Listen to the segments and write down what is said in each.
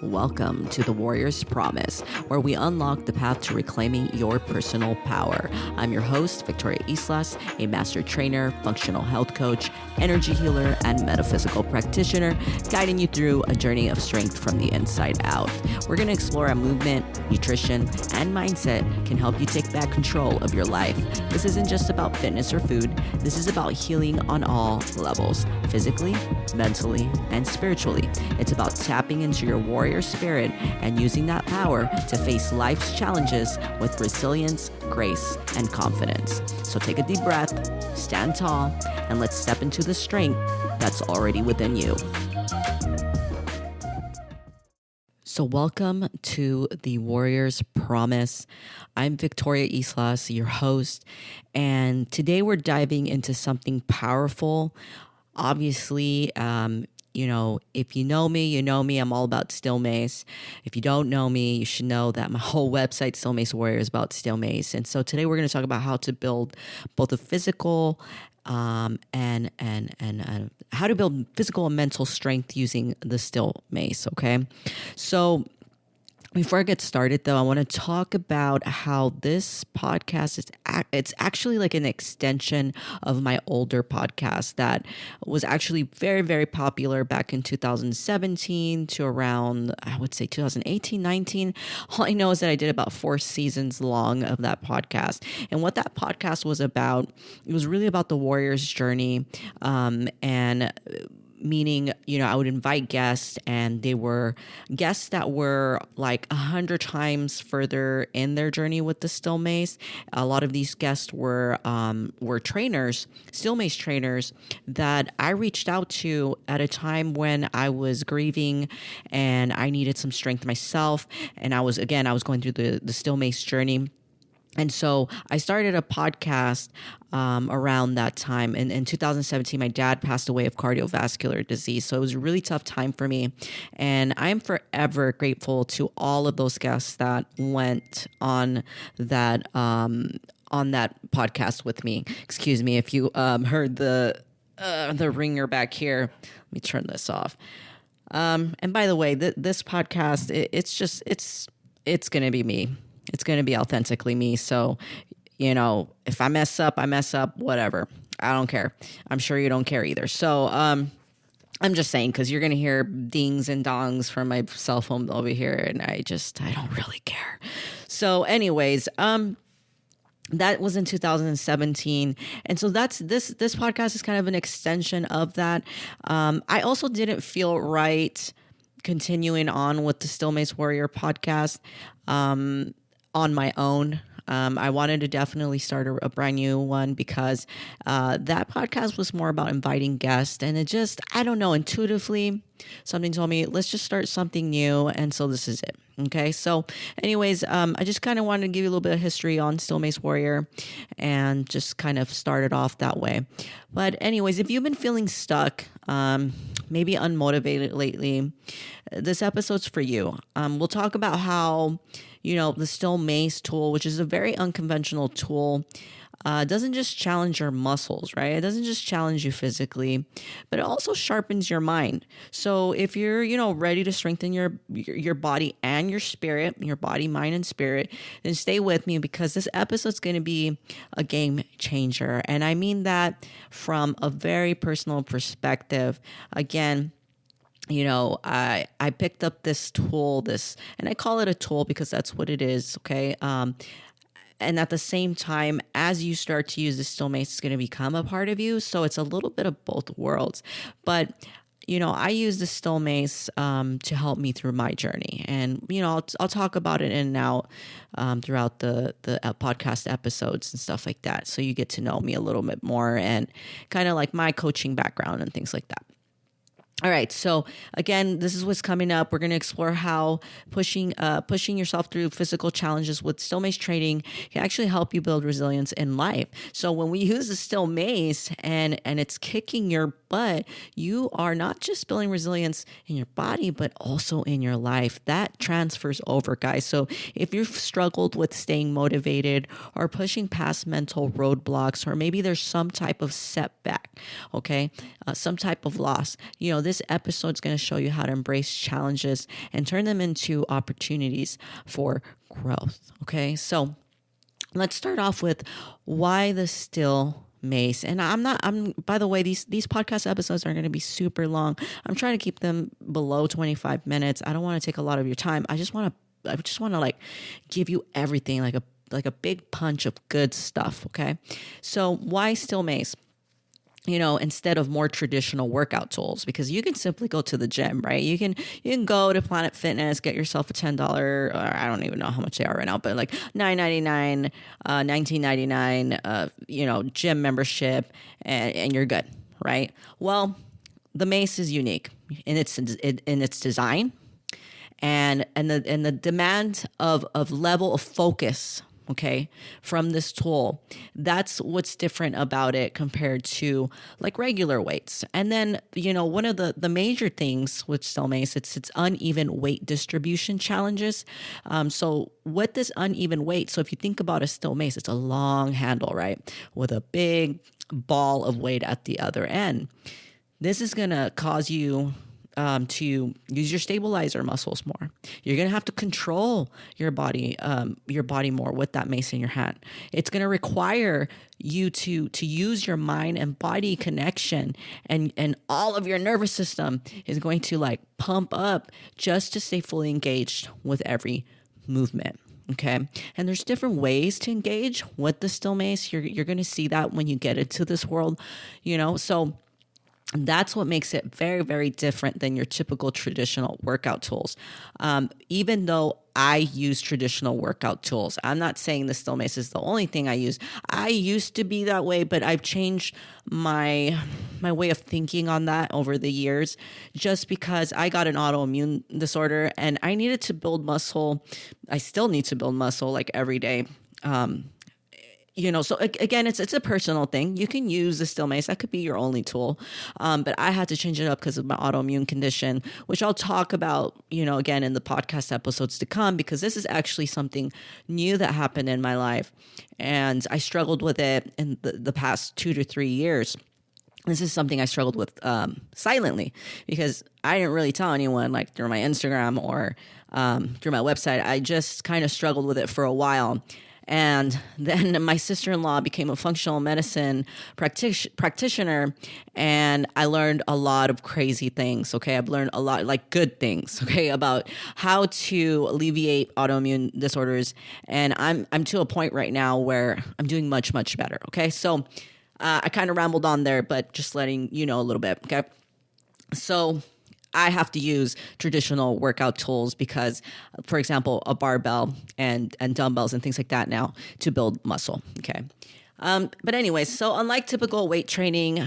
Welcome to the Warrior's Promise, where we unlock the path to reclaiming your personal power. I'm your host, Victoria Islas, a master trainer, functional health coach, energy healer, and metaphysical practitioner, guiding you through a journey of strength from the inside out. We're going to explore how movement, nutrition, and mindset can help you take back control of your life. This isn't just about fitness or food. This is about healing on all levels, physically, mentally, and spiritually. It's about tapping into your warrior spirit and using that power to face life's challenges with resilience, grace, and confidence. So take a deep breath, stand tall, and let's step into the strength that's already within you. So welcome to the Warrior's Promise. I'm Victoria Islas, your host, and today we're diving into something powerful. Obviously, if you know me, you know me. I'm all about Still Mace. If you don't know me, you should know that my whole website, Still Mace Warrior, is about Still Mace. And so today we're going to talk about how to build both a physical and how to build physical and mental strength using the Still Mace. Okay, so before I get started, though, I want to talk about how this podcast it's actually like an extension of my older podcast that was actually very, very popular back in 2017 to around, I would say 2018, 19. All I know is that I did about 4 seasons long of that podcast. And what that podcast was about, it was really about the warrior's journey, and meaning, I would invite guests, and they were guests that were like 100 times further in their journey with the Still Mace. A lot of these guests were trainers, Still Mace trainers that I reached out to at a time when I was grieving and I needed some strength myself. And I was going through the Still Mace journey. And so I started a podcast around that time. And in 2017, my dad passed away of cardiovascular disease. So it was a really tough time for me. And I am forever grateful to all of those guests that went on that podcast with me. Excuse me if you heard the ringer back here. Let me turn this off. And by the way, this podcast, it's going to be me. It's going to be authentically me. So, if I mess up, whatever. I don't care. I'm sure you don't care either. So, I'm just saying, because you're going to hear dings and dongs from my cell phone over here. And I don't really care. So anyways, that was in 2017. And so this podcast is kind of an extension of that. I also didn't feel right continuing on with the Still Mace Warrior podcast, on my own. I wanted to definitely start a brand new one because that podcast was more about inviting guests, and it just, I don't know, intuitively, something told me, let's just start something new, and so this is it. Okay, so anyways, I just kind of wanted to give you a little bit of history on Still Mace Warrior and just kind of started off that way. But anyways, if you've been feeling stuck, maybe unmotivated lately, this episode's for you. We'll talk about how, the Still Mace tool, which is a very unconventional tool, doesn't just challenge your muscles, right? It doesn't just challenge you physically, but it also sharpens your mind. So if you're, ready to strengthen your body and your spirit, your body, mind, and spirit, then stay with me because this episode's going to be a game changer. And I mean that from a very personal perspective. Again, I picked up this tool, and I call it a tool because that's what it is, okay? And at the same time, as you start to use the Still Mace, it's going to become a part of you. So it's a little bit of both worlds. But, I use the Still Mace to help me through my journey. And, I'll talk about it in and out throughout the podcast episodes and stuff like that. So you get to know me a little bit more and kind of like my coaching background and things like that. All right. So again, this is what's coming up. We're going to explore how pushing yourself through physical challenges with Still Mace training can actually help you build resilience in life. So when we use the Still Mace and it's kicking your but you are not just building resilience in your body, but also in your life. That transfers over, guys. So if you've struggled with staying motivated or pushing past mental roadblocks, or maybe there's some type of setback, okay, some type of loss, this episode is going to show you how to embrace challenges and turn them into opportunities for growth. Okay, so let's start off with why the still mace. And I'm by the way, these podcast episodes are going to be super long. I'm trying to keep them below 25 minutes. I don't want to take a lot of your time. I just want to like give you everything, like a big punch of good stuff. Okay, so why still mace? Instead of more traditional workout tools, because you can simply go to the gym, right? You can go to Planet Fitness, get yourself a $10, or I don't even know how much they are right now, but like $9.99, $19.99, gym membership, and you're good, right? Well, the Mace is unique in its design and the demand of level of focus, okay, from this tool. That's what's different about it compared to like regular weights. And then, one of the major things with Still Mace, it's uneven weight distribution challenges. So with this uneven weight, so if you think about a Still Mace, it's a long handle, right, with a big ball of weight at the other end. This is going to cause you to use your stabilizer muscles more. You're going to have to control your body more with that mace in your hand. It's going to require you to use your mind and body connection, and all of your nervous system is going to like pump up just to stay fully engaged with every movement. Okay. And there's different ways to engage with the Still Mace. You're going to see that when you get into this world, so that's what makes it very, very different than your typical traditional workout tools. Even though I use traditional workout tools, I'm not saying the Still Mace is the only thing I use. I used to be that way, but I've changed my way of thinking on that over the years, just because I got an autoimmune disorder and I needed to build muscle. I still need to build muscle like every day. So again, it's a personal thing. You can use the Still Mace. That could be your only tool. But I had to change it up because of my autoimmune condition, which I'll talk about, again, in the podcast episodes to come, because this is actually something new that happened in my life. And I struggled with it in the past 2 to 3 years. This is something I struggled with silently, because I didn't really tell anyone, like through my Instagram or through my website. I just kind of struggled with it for a while. And then my sister-in-law became a functional medicine practitioner, and I learned a lot of crazy things, okay? I've learned a lot, like good things, okay, about how to alleviate autoimmune disorders. And I'm to a point right now where I'm doing much, much better, okay? So I kind of rambled on there, but just letting you know a little bit, okay? So I have to use traditional workout tools because, for example, a barbell and dumbbells and things like that now to build muscle. Okay. But anyways, so unlike typical weight training,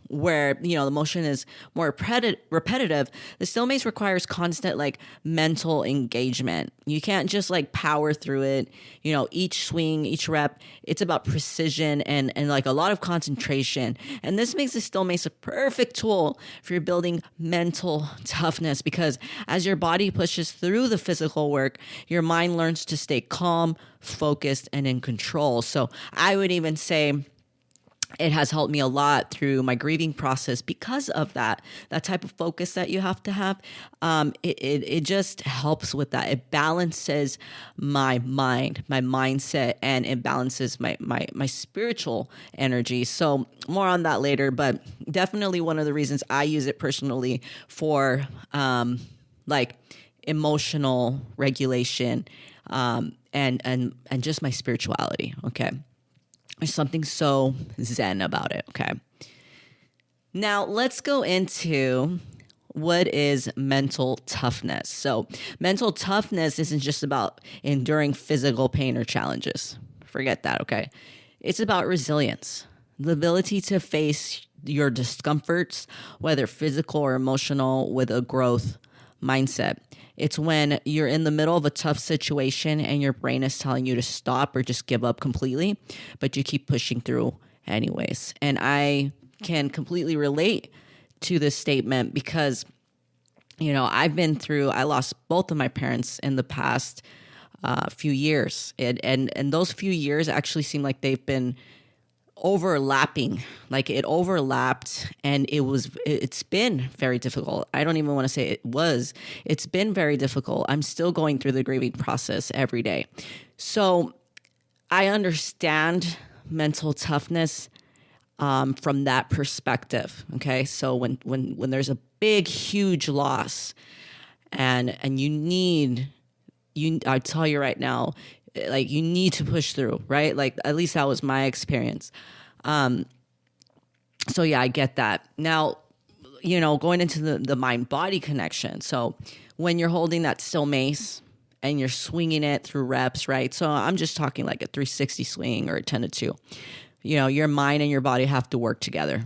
where, the motion is more repetitive, the Still Mace requires constant like mental engagement. You can't just like power through it. Each swing, each rep, it's about precision and like a lot of concentration. And this makes the Still Mace a perfect tool for your building mental toughness, because as your body pushes through the physical work, your mind learns to stay calm, focused, and in control. So I would even say it has helped me a lot through my grieving process because of that type of focus that you have to have. It just helps with that. It balances my mind, my mindset, and it balances my spiritual energy. So more on that later, but definitely one of the reasons I use it personally for like emotional regulation and just my spirituality. Okay. There's something so zen about it, okay? Now, let's go into what is mental toughness. So, mental toughness isn't just about enduring physical pain or challenges. Forget that, okay? It's about resilience, the ability to face your discomforts, whether physical or emotional, with a growth mindset. It's when you're in the middle of a tough situation and your brain is telling you to stop or just give up completely, but you keep pushing through anyways. And I can completely relate to this statement because, I lost both of my parents in the past few years. And those few years actually seem like they've been overlapping. Like it overlapped, and it's been very difficult. I don't even want to say it's been very difficult. I'm still going through the grieving process every day. So I understand mental toughness from that perspective. Okay. So when there's a big, huge loss and I tell you right now, like you need to push through, right? Like at least that was my experience. So yeah, I get that. Now, going into the mind body connection. So when you're holding that still mace and you're swinging it through reps, right? So I'm just talking like a 360 swing or a 10 to 2. Your mind and your body have to work together,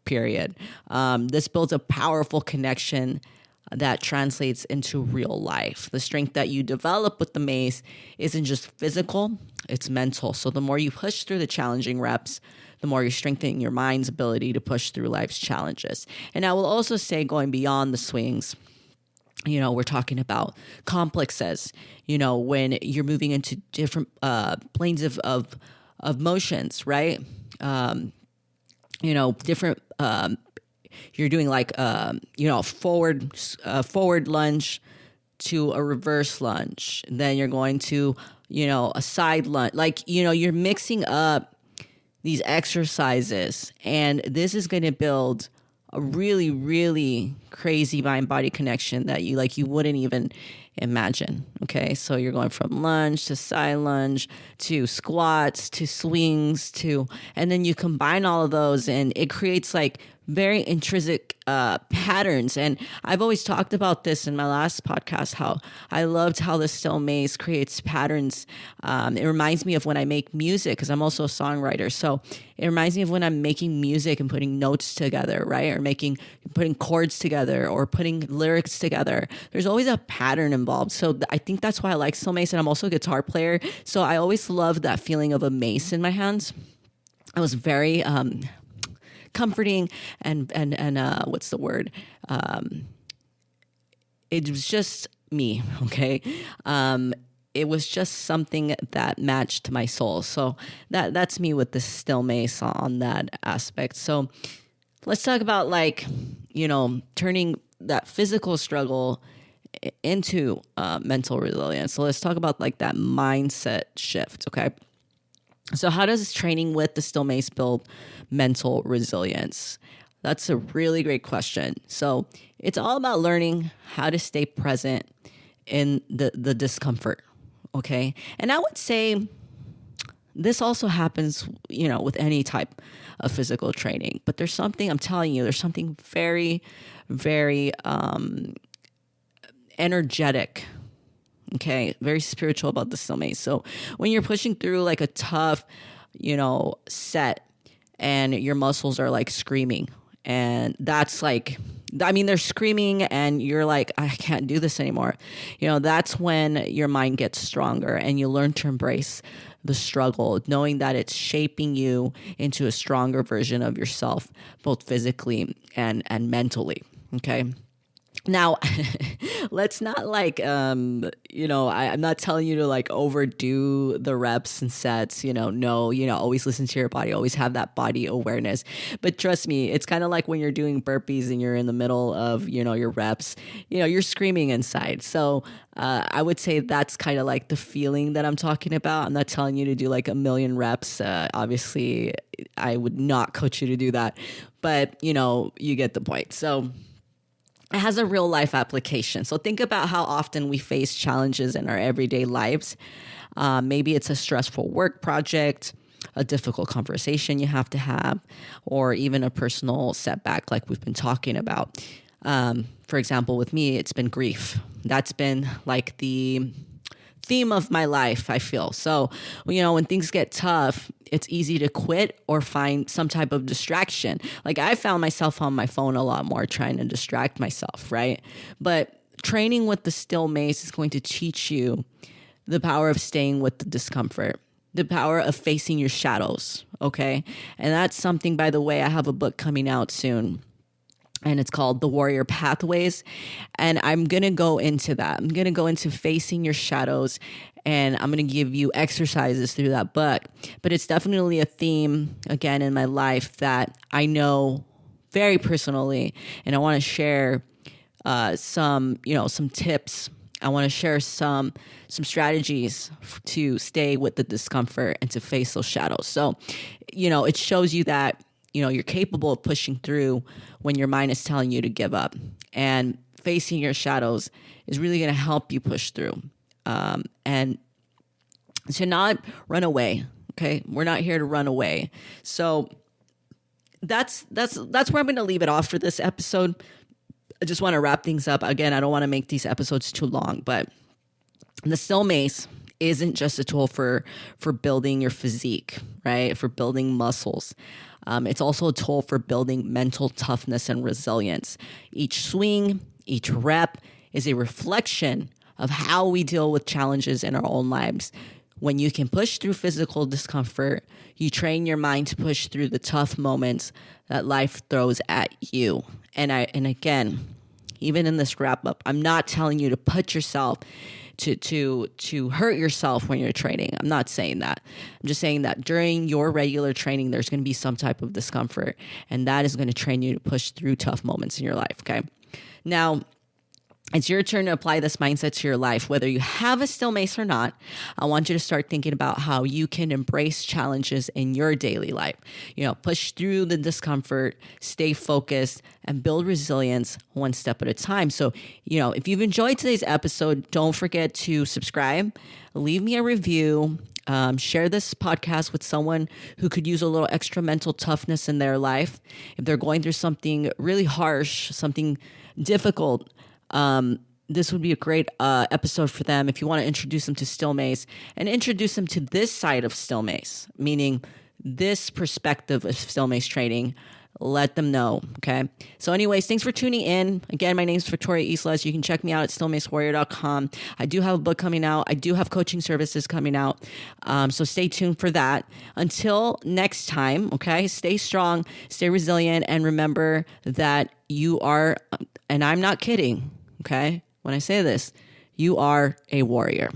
period. This builds a powerful connection that translates into real life. The strength that you develop with the mace isn't just physical, it's mental. So the more you push through the challenging reps, the more you're strengthening your mind's ability to push through life's challenges. And I will also say, going beyond the swings, we're talking about complexes, when you're moving into different planes of motions, right? Different, you're doing like, forward lunge to a reverse lunge. Then you're going to, a side lunge. Like, you're mixing up these exercises, and this is going to build a really, really crazy mind-body connection that you wouldn't even imagine. Okay, so you're going from lunge to side lunge to squats to swings and then you combine all of those, and it creates like very intrinsic patterns. And I've always talked about this in my last podcast, how I loved how the still mace creates patterns. It reminds me of when I make music, because I'm also a songwriter. So it reminds me of when I'm making music and putting notes together, right? Or putting chords together or putting lyrics together. There's always a pattern involved. So I think that's why I like still mace, and I'm also a guitar player. So I always loved that feeling of a mace in my hands. It was very comforting and what's the word? It was just me. Okay. It was just something that matched my soul. So that's me with the still mace on that aspect. So let's talk about turning that physical struggle into mental resilience. So let's talk about like that mindset shift. Okay. So how does training with the still mace build mental resilience? That's a really great question. So it's all about learning how to stay present in the discomfort, okay? And I would say this also happens, with any type of physical training. But there's something, I'm telling you, there's something very, very energetic, okay, very spiritual about the still mace. So when you're pushing through like a tough, set, and your muscles are like screaming, and that's like, they're screaming and you're like, I can't do this anymore. That's when your mind gets stronger and you learn to embrace the struggle, knowing that it's shaping you into a stronger version of yourself, both physically and mentally. Okay. Now, let's not I'm not telling you to like overdo the reps and sets, always listen to your body, always have that body awareness. But trust me, it's kind of like when you're doing burpees and you're in the middle of, your reps, you're screaming inside. So I would say that's kind of like the feeling that I'm talking about. I'm not telling you to do like 1,000,000 reps. Obviously, I would not coach you to do that. But, you get the point. So it has a real life application. So think about how often we face challenges in our everyday lives. Maybe it's a stressful work project, a difficult conversation you have to have, or even a personal setback like we've been talking about. For example, with me, it's been grief. That's been like the theme of my life, I feel. So, when things get tough, it's easy to quit or find some type of distraction. Like I found myself on my phone a lot more trying to distract myself, right? But training with the still mace is going to teach you the power of staying with the discomfort, the power of facing your shadows. Okay. And that's something, by the way, I have a book coming out soon, and it's called The Warrior Pathways. And I'm going to go into that. I'm going to go into facing your shadows, and I'm going to give you exercises through that book. But it's definitely a theme, again, in my life that I know very personally. And I want to share some tips. I want to share some strategies to stay with the discomfort and to face those shadows. So, it shows you that, you're capable of pushing through when your mind is telling you to give up. And facing your shadows is really going to help you push through. And to not run away. Okay. We're not here to run away. So that's where I'm going to leave it off for this episode. I just want to wrap things up. Again, I don't want to make these episodes too long, but the Still Mace isn't just a tool for building your physique, right? For building muscles. It's also a tool for building mental toughness and resilience. Each swing, each rep is a reflection of how we deal with challenges in our own lives. When you can push through physical discomfort, you train your mind to push through the tough moments that life throws at you. And again, even in this wrap up, I'm not telling you to put yourself to hurt yourself when you're training. I'm not saying that. I'm just saying that during your regular training, there's going to be some type of discomfort, and that is going to train you to push through tough moments in your life. Okay. Now, it's your turn to apply this mindset to your life. Whether you have a Still Mace or not, I want you to start thinking about how you can embrace challenges in your daily life. Push through the discomfort, stay focused, and build resilience one step at a time. So, if you've enjoyed today's episode, don't forget to subscribe, leave me a review, share this podcast with someone who could use a little extra mental toughness in their life. If they're going through something really harsh, something difficult, this would be a great episode for them. If you want to introduce them to Still Mace and introduce them to this side of Still Mace, meaning this perspective of Still Mace training, let them know. Okay. So anyways, thanks for tuning in. Again, my name's Victoria Islas. You can check me out at stillmacewarrior.com. I do have a book coming out. I do have coaching services coming out. So stay tuned for that. Until next time. Okay. Stay strong, stay resilient, and remember that you are, and I'm not kidding. Okay. When I say this, you are a warrior.